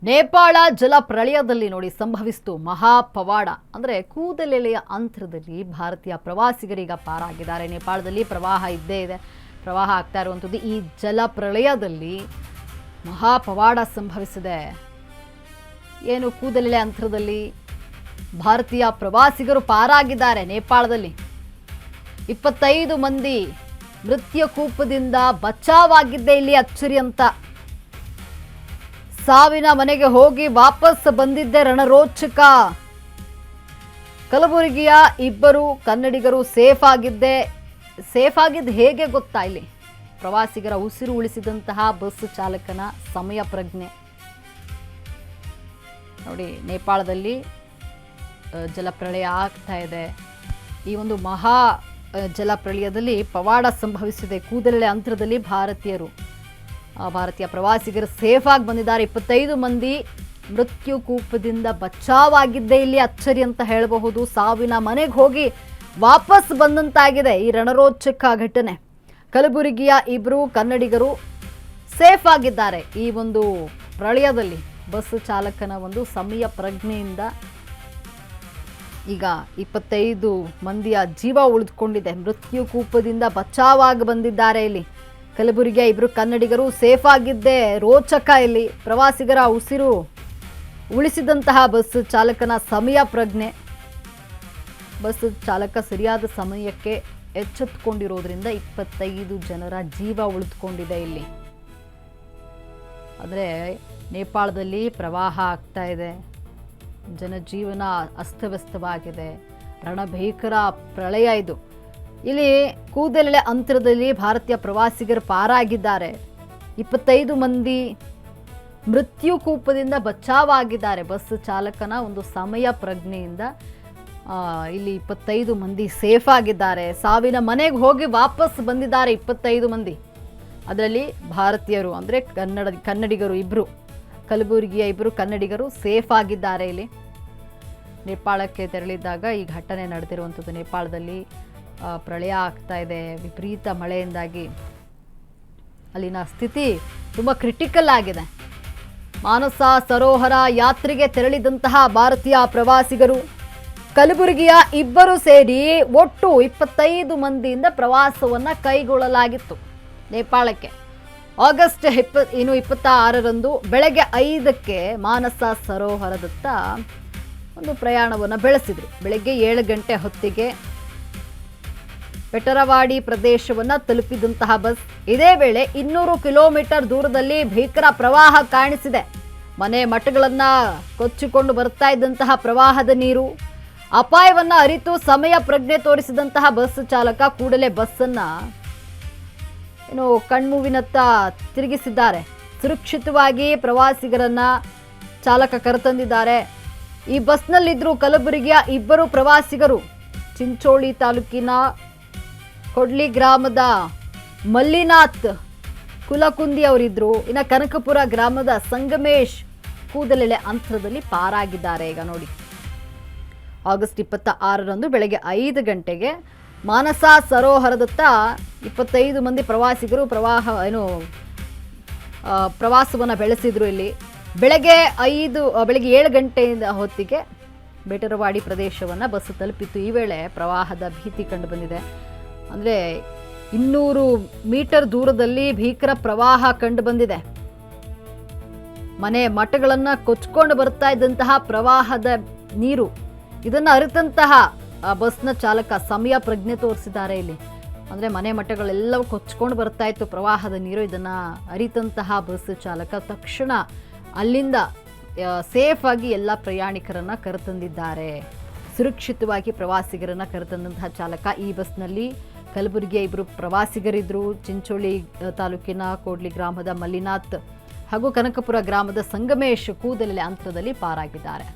ನೇಪಾಳ ಜಲ ಪ್ರಳಯದಲ್ಲಿ ನೋಡಿ ಸಂಭವಿಸಿತು ಮಹಾಪವಾಡ. ಅಂದರೆ ಕೂದಲೆಳೆಯ ಅಂತರದಲ್ಲಿ ಭಾರತೀಯ ಪ್ರವಾಸಿಗರೀಗ ಪಾರಾಗಿದ್ದಾರೆ. ನೇಪಾಳದಲ್ಲಿ ಪ್ರವಾಹ ಇದ್ದೇ ಇದೆ, ಪ್ರವಾಹ ಆಗ್ತಾ ಇರುವಂಥದ್ದು. ಈ ಜಲ ಪ್ರಳಯದಲ್ಲಿ ಮಹಾಪವಾಡ ಸಂಭವಿಸಿದೆ. ಏನು ಕೂದಲೆಳೆ ಅಂತರದಲ್ಲಿ ಭಾರತೀಯ ಪ್ರವಾಸಿಗರು ಪಾರಾಗಿದ್ದಾರೆ. ನೇಪಾಳದಲ್ಲಿ 25 ಮಂದಿ ಮೃತ್ಯು ಕೂಪದಿಂದ ಬಚಾವಾಗಿದ್ದೇ ಇಲ್ಲಿ ಅಚ್ಚರಿ ಅಂತ. ಸಾವಿನ ಮನೆಗೆ ಹೋಗಿ ವಾಪಸ್ ಬಂದಿದ್ದೆ ರಣರೋಚಕ. ಕಲಬುರಗಿಯ 2 ಕನ್ನಡಿಗರು ಸೇಫ್ ಆಗಿದ್ದು ಹೇಗೆ ಗೊತ್ತಾ? ಇಲ್ಲಿ ಪ್ರವಾಸಿಗರ ಉಸಿರು ಉಳಿಸಿದಂತಹ ಬಸ್ ಚಾಲಕನ ಸಮಯ ಪ್ರಜ್ಞೆ ನೋಡಿ. ನೇಪಾಳದಲ್ಲಿ ಜಲಪ್ರಳಯ ಆಗ್ತಾ ಇದೆ. ಈ ಒಂದು ಮಹಾ ಜಲಪ್ರಳಯದಲ್ಲಿ ಪವಾಡ ಸಂಭವಿಸಿದೆ. ಕೂದಲೆಳೆ ಅಂತರದಲ್ಲಿ ಭಾರತೀಯ ಪ್ರವಾಸಿಗರು ಸೇಫ್ ಆಗಿ ಬಂದಿದ್ದಾರೆ. 25 ಮಂದಿ ಮೃತ್ಯು ಕೂಪದಿಂದ ಬಚಾವಾಗಿದ್ದೇ ಇಲ್ಲಿ ಅಚ್ಚರಿ ಅಂತ ಹೇಳಬಹುದು. ಸಾವಿನ ಮನೆಗೆ ಹೋಗಿ ವಾಪಸ್ ಬಂದಂತಾಗಿದೆ ಈ ರಣರೋಚಕ ಘಟನೆ. ಕಲಬುರಗಿಯ 2 ಕನ್ನಡಿಗರು ಸೇಫ್ ಆಗಿದ್ದಾರೆ. ಈ ಒಂದು ಪ್ರಳಯದಲ್ಲಿ ಬಸ್ ಚಾಲಕನ ಒಂದು ಸಮಯ ಪ್ರಜ್ಞೆಯಿಂದ ಈಗ 25 ಮಂದಿಯ ಜೀವ ಉಳಿದುಕೊಂಡಿದೆ. ಮೃತ್ಯು ಕೂಪದಿಂದ ಬಚಾವಾಗಿ ಬಂದಿದ್ದಾರೆ. ಇಲ್ಲಿ ಕಲಬುರಗಿಯ 2 ಕನ್ನಡಿಗರು ಸೇಫ್ ಆಗಿದ್ದೇ ರೋಚಕ. ಇಲ್ಲಿ ಪ್ರವಾಸಿಗರ ಉಸಿರು ಉಳಿಸಿದಂತಹ ಬಸ್ ಚಾಲಕನ ಸಮಯ ಪ್ರಜ್ಞೆ. ಬಸ್ ಚಾಲಕ ಸರಿಯಾದ ಸಮಯಕ್ಕೆ ಎಚ್ಚೆತ್ತುಕೊಂಡಿರೋದ್ರಿಂದ 25 ಜನರ ಜೀವ ಉಳಿದುಕೊಂಡಿದೆ. ಇಲ್ಲಿ ಆದರೆ ನೇಪಾಳದಲ್ಲಿ ಪ್ರವಾಹ ಆಗ್ತಾ ಇದೆ, ಜನಜೀವನ ಅಸ್ತವ್ಯಸ್ತವಾಗಿದೆ, ರಣಭೀಕರ ಪ್ರಳಯ ಇದು. ಇಲ್ಲಿ ಕೂದಲೆಳೆ ಅಂತರದಲ್ಲಿ ಭಾರತೀಯ ಪ್ರವಾಸಿಗರು ಪಾರಾಗಿದ್ದಾರೆ. 25 ಮಂದಿ ಮೃತ್ಯು ಕೂಪದಿಂದ ಬಚಾವಾಗಿದ್ದಾರೆ. ಬಸ್ ಚಾಲಕನ ಒಂದು ಸಮಯ ಪ್ರಜ್ಞೆಯಿಂದ ಇಲ್ಲಿ 25 ಮಂದಿ ಸೇಫ್ ಆಗಿದ್ದಾರೆ. ಸಾವಿನ ಮನೆಗೆ ಹೋಗಿ ವಾಪಸ್ ಬಂದಿದ್ದಾರೆ 25 ಮಂದಿ. ಅದರಲ್ಲಿ ಭಾರತೀಯರು ಅಂದರೆ ಕನ್ನಡಿಗರು 2, ಕಲಬುರಗಿಯ 2 ಕನ್ನಡಿಗರು ಸೇಫ್ ಆಗಿದ್ದಾರೆ. ಇಲ್ಲಿ ನೇಪಾಳಕ್ಕೆ ತೆರಳಿದ್ದಾಗ ಈ ಘಟನೆ ನಡೆದಿರುವಂಥದ್ದು. ನೇಪಾಳದಲ್ಲಿ ಪ್ರಳಯ ಆಗ್ತಾ ಇದೆ. ವಿಪರೀತ ಮಳೆಯಿಂದಾಗಿ ಅಲ್ಲಿನ ಸ್ಥಿತಿ ತುಂಬ ಕ್ರಿಟಿಕಲ್ ಆಗಿದೆ. ಮಾನಸ ಸರೋವರ ಯಾತ್ರೆಗೆ ತೆರಳಿದಂತಹ ಭಾರತೀಯ ಪ್ರವಾಸಿಗರು ಕಲಬುರಗಿಯ 2 ಸೇರಿ ಒಟ್ಟು 25 ಮಂದಿಯಿಂದ ಪ್ರವಾಸವನ್ನು ಕೈಗೊಳ್ಳಲಾಗಿತ್ತು ನೇಪಾಳಕ್ಕೆ. ಆಗಸ್ಟ್ 26ರಂದು ಬೆಳಗ್ಗೆ 5ಕ್ಕೆ ಮಾನಸ ಸರೋವರದತ್ತ ಒಂದು ಪ್ರಯಾಣವನ್ನು ಬೆಳೆಸಿದರು. ಬೆಳಗ್ಗೆ 7 ಗಂಟೆ ಹೊತ್ತಿಗೆ ಬೆಟರವಾಡಿ ಪ್ರದೇಶವನ್ನು ತಲುಪಿದಂತಹ ಬಸ್ ಇದೇ ವೇಳೆ 200 ಕಿಲೋಮೀಟರ್ ದೂರದಲ್ಲಿ ಭೀಕರ ಪ್ರವಾಹ ಕಾಣಿಸಿದೆ. ಮನೆ ಮಠಗಳನ್ನು ಕೊಚ್ಚಿಕೊಂಡು ಬರ್ತಾ ಇದ್ದಂತಹ ಪ್ರವಾಹದ ನೀರು ಅಪಾಯವನ್ನ ಅರಿತು ಸಮಯ ಪ್ರಜ್ಞೆ ತೋರಿಸಿದಂತಹ ಬಸ್ ಚಾಲಕ ಕೂಡಲೇ ಬಸ್ಸನ್ನು ಕಣ್ಮೂವಿನತ್ತ ತಿರುಗಿಸಿದ್ದಾರೆ. ಸುರಕ್ಷಿತವಾಗಿ ಪ್ರವಾಸಿಗರನ್ನ ಚಾಲಕ ಕರೆತಂದಿದ್ದಾರೆ. ಈ ಬಸ್ನಲ್ಲಿದ್ದರು ಕಲಬುರಗಿಯ 2 ಪ್ರವಾಸಿಗರು. ಚಿಂಚೋಳಿ ತಾಲೂಕಿನ ಕೊಡ್ಲಿ ಗ್ರಾಮದ ಮಲ್ಲಿನಾಥ್ ಕುಲಕುಂದಿ ಅವರಿದ್ರು. ಇನ್ನು ಕನಕಪುರ ಗ್ರಾಮದ ಸಂಗಮೇಶ್ ಕೂದಲೆಳೆ ಅಂತರದಲ್ಲಿ ಪಾರಾಗಿದ್ದಾರೆ. ಈಗ ನೋಡಿ, ಆಗಸ್ಟ್ 26ರಂದು ಬೆಳಗ್ಗೆ 5 ಗಂಟೆಗೆ ಮಾನಸ ಸರೋವರದತ್ತ 25 ಮಂದಿ ಪ್ರವಾಸಿಗರು ಪ್ರವಾಸವನ್ನು ಬೆಳೆಸಿದ್ರು. ಇಲ್ಲಿ ಬೆಳಗ್ಗೆ 7 ಗಂಟೆಯಿಂದ ಹೊತ್ತಿಗೆ ಬೇಟರವಾಡಿ ಪ್ರದೇಶವನ್ನು ಬಸ್ ತಲುಪಿತ್ತು. ಈ ವೇಳೆ ಪ್ರವಾಹದ ಭೀತಿ ಕಂಡು ಬಂದಿದೆ. ಅಂದರೆ 200 ಮೀಟರ್ ದೂರದಲ್ಲಿ ಭೀಕರ ಪ್ರವಾಹ ಕಂಡು ಬಂದಿದೆ. ಮನೆ ಮಠಗಳನ್ನು ಕೊಚ್ಕೊಂಡು ಬರ್ತಾ ಇದ್ದಂತಹ ಪ್ರವಾಹದ ನೀರು, ಇದನ್ನು ಅರಿತಂತಹ ಬಸ್ನ ಚಾಲಕ ಸಮಯ ಪ್ರಜ್ಞೆ ತೋರಿಸಿದ್ದಾರೆ. ಇಲ್ಲಿ ಅಂದರೆ ಮನೆ ಮಠಗಳೆಲ್ಲವೂ ಕೊಚ್ಕೊಂಡು ಬರ್ತಾ ಇತ್ತು ಪ್ರವಾಹದ ನೀರು. ಇದನ್ನು ಅರಿತಂತಹ ಬಸ್ ಚಾಲಕ ತಕ್ಷಣ ಅಲ್ಲಿಂದ ಸೇಫ್ ಆಗಿ ಎಲ್ಲ ಪ್ರಯಾಣಿಕರನ್ನು ಕರೆತಂದಿದ್ದಾರೆ. ಸುರಕ್ಷಿತವಾಗಿ ಪ್ರವಾಸಿಗರನ್ನು ಕರೆತಂದಂತಹ ಚಾಲಕ. ಈ ಬಸ್ನಲ್ಲಿ ಕಲಬುರಗಿಯ 2 ಪ್ರವಾಸಿಗರಿದ್ದರು. ಚಿಂಚೋಳಿ ತಾಲೂಕಿನ ಕೋಡ್ಲಿ ಗ್ರಾಮದ ಮಲ್ಲಿನಾಥ್ ಹಾಗೂ ಕನಕಪುರ ಗ್ರಾಮದ ಸಂಗಮೇಶ್ ಕೂದಲೆಳೆ ಅಂತರದಲ್ಲಿ ಪಾರಾಗಿದ್ದಾರೆ.